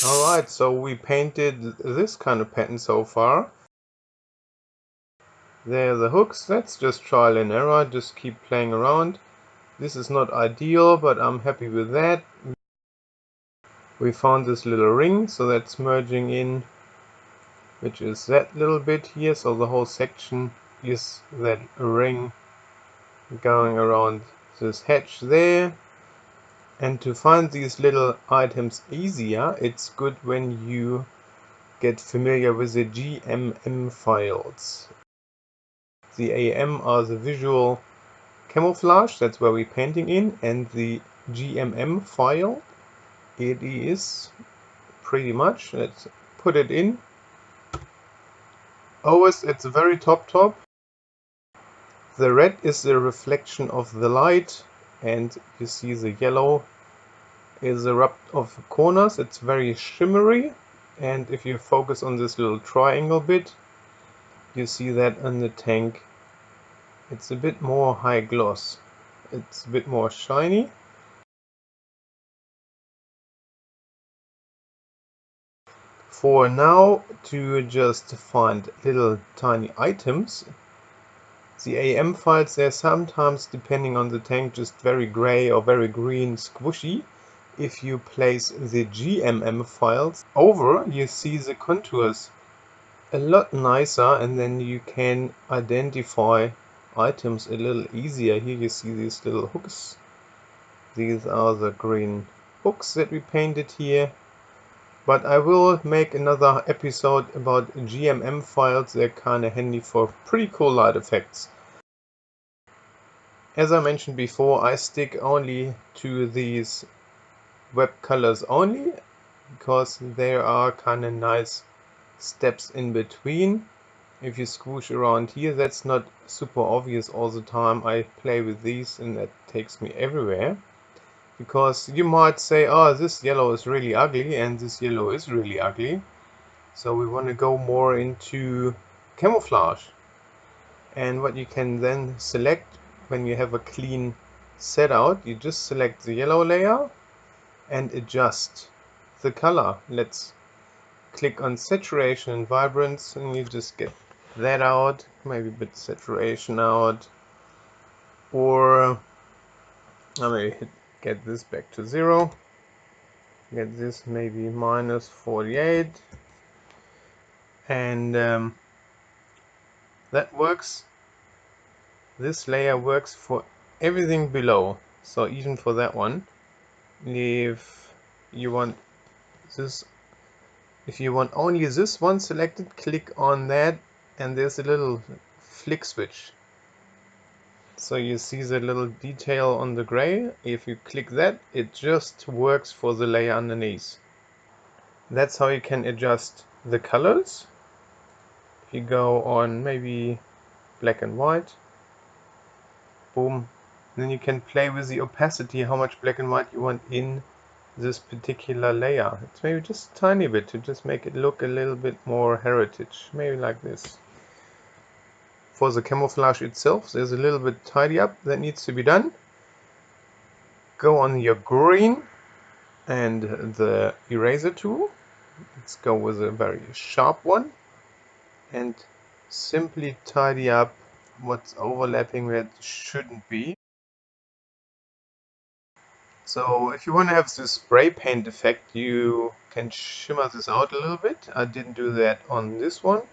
Alright, so we painted this kind of pattern so far. There are the hooks. That's just trial and error, just keep playing around. This is not ideal, but I'm happy with that. We found this little ring, so that's merging in, which is that little bit here, so the whole section is that ring going around this hatch there. And to find these little items easier, it's good when you get familiar with the GMM files. The AM are the visual camouflage, that's where we're painting in, and the GMM file, it is pretty much, let's put it in. Always at the very top. The red is the reflection of the light, and you see the yellow is the rub of corners. It's very shimmery, and if you focus on this little triangle bit, you see that on the tank it's a bit more high gloss, it's a bit more shiny. For now, to just find little tiny items, the AM files, they're sometimes, depending on the tank, just very gray or very green squishy. If you place the GMM files over, you see the contours a lot nicer, and then you can identify items a little easier. Here you see these little hooks. These are the green hooks that we painted here. But I will make another episode about GMM files. They're kinda handy for pretty cool light effects. As I mentioned before, I stick only to these web colors only, because there are kinda nice steps in between. If you squish around here, that's not super obvious all the time. I play with these and that takes me everywhere. Because you might say, oh, this yellow is really ugly and this yellow is really ugly. So we want to go more into camouflage. And what you can then select when you have a clean set out, you just select the yellow layer and adjust the color. Let's click on saturation and vibrance, and you just get that out, maybe a bit saturation out, or I may get this back to 0, get this maybe minus 48, and that works. This layer works for everything below, so even for that one. If you want this, if you want only this one selected, click on that, and there's a little flick switch. So you see the little detail on the gray. If you click that, it just works for the layer underneath. That's how you can adjust the colors. If you go on maybe black and white, boom, then you can play with the opacity, how much black and white you want in this particular layer. It's maybe just a tiny bit to just make it look a little bit more heritage, maybe like this. For the camouflage itself, there's a little bit tidy up that needs to be done. Go on your green and the eraser tool. Let's go with a very sharp one and simply tidy up what's overlapping that shouldn't be. So if you want to have this spray paint effect, you can shimmer this out a little bit. I didn't do that on this one.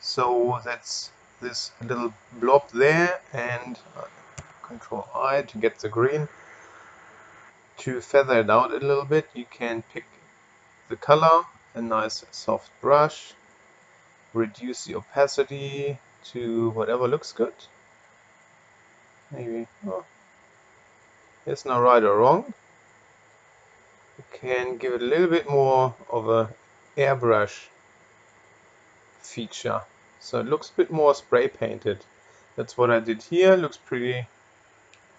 So that's this little blob there, and Control I to get the green. To feather it out a little bit, you can pick the color, a nice soft brush, reduce the opacity to whatever looks good. Maybe, oh, it's not right or wrong. You can give it a little bit more of a airbrush feature, so it looks a bit more spray painted. That's what I did here. Looks pretty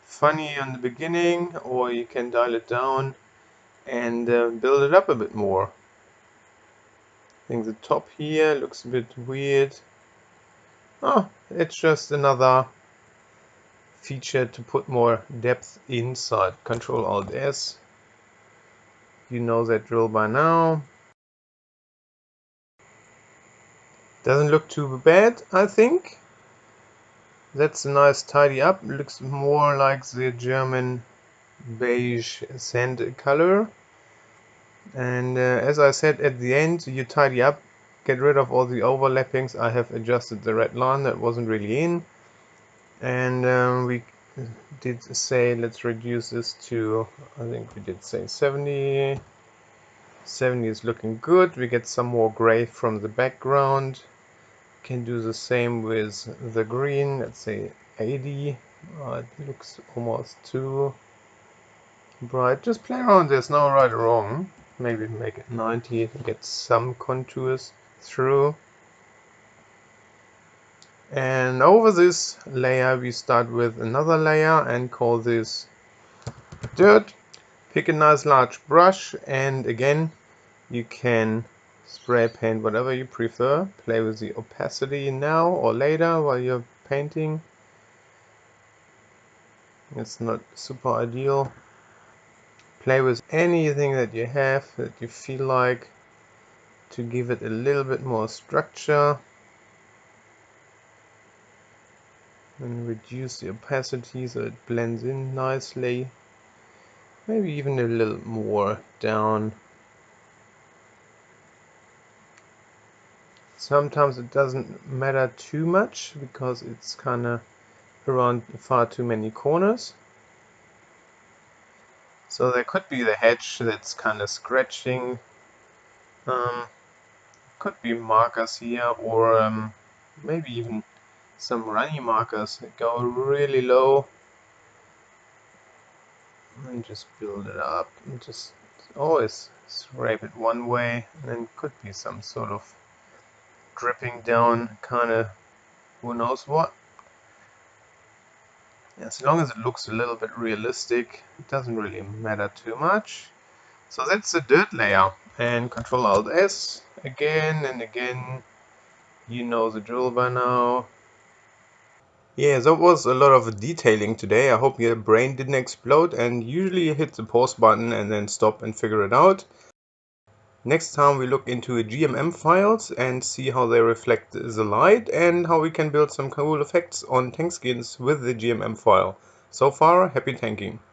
funny on the beginning, or you can dial it down and build it up a bit more. I think the top here looks a bit weird. Oh, it's just another feature to put more depth inside. Control Alt S. You know that drill by now. Doesn't look too bad, I think. That's a nice tidy up. Looks more like the German beige sand color. And as I said at the end, you tidy up, get rid of all the overlappings. I have adjusted the red line that wasn't really in. And we did say let's reduce this to, I think we did say 70. 70 is looking good. We get some more gray from the background. Can do the same with the green. Let's say 80. It looks almost too bright. Just play around. There's no right or wrong. Maybe make it 90 to get some contours through. And over this layer we start with another layer and call this dirt. Pick a nice large brush, and again you can spray paint whatever you prefer. Play with the opacity now or later while you're painting. It's not super ideal. Play with anything that you have that you feel like to give it a little bit more structure. And reduce the opacity so it blends in nicely. Maybe even a little more down. Sometimes it doesn't matter too much because it's kind of around far too many corners. So there could be the hedge that's kind of scratching. Could be markers here, or maybe even some runny markers that go really low. And just build it up. And just always scrape it one way, and then could be some sort of dripping down, kind of who knows what. As long as it looks a little bit realistic, it doesn't really matter too much. So that's the dirt layer, and Control Alt S again and again. You know the drill by now. Yeah, that was a lot of detailing today. I hope your brain didn't explode, and usually you hit the pause button and then stop and figure it out. Next time we look into GMM files and see how they reflect the light and how we can build some cool effects on tank skins with the GMM file. So far, happy tanking.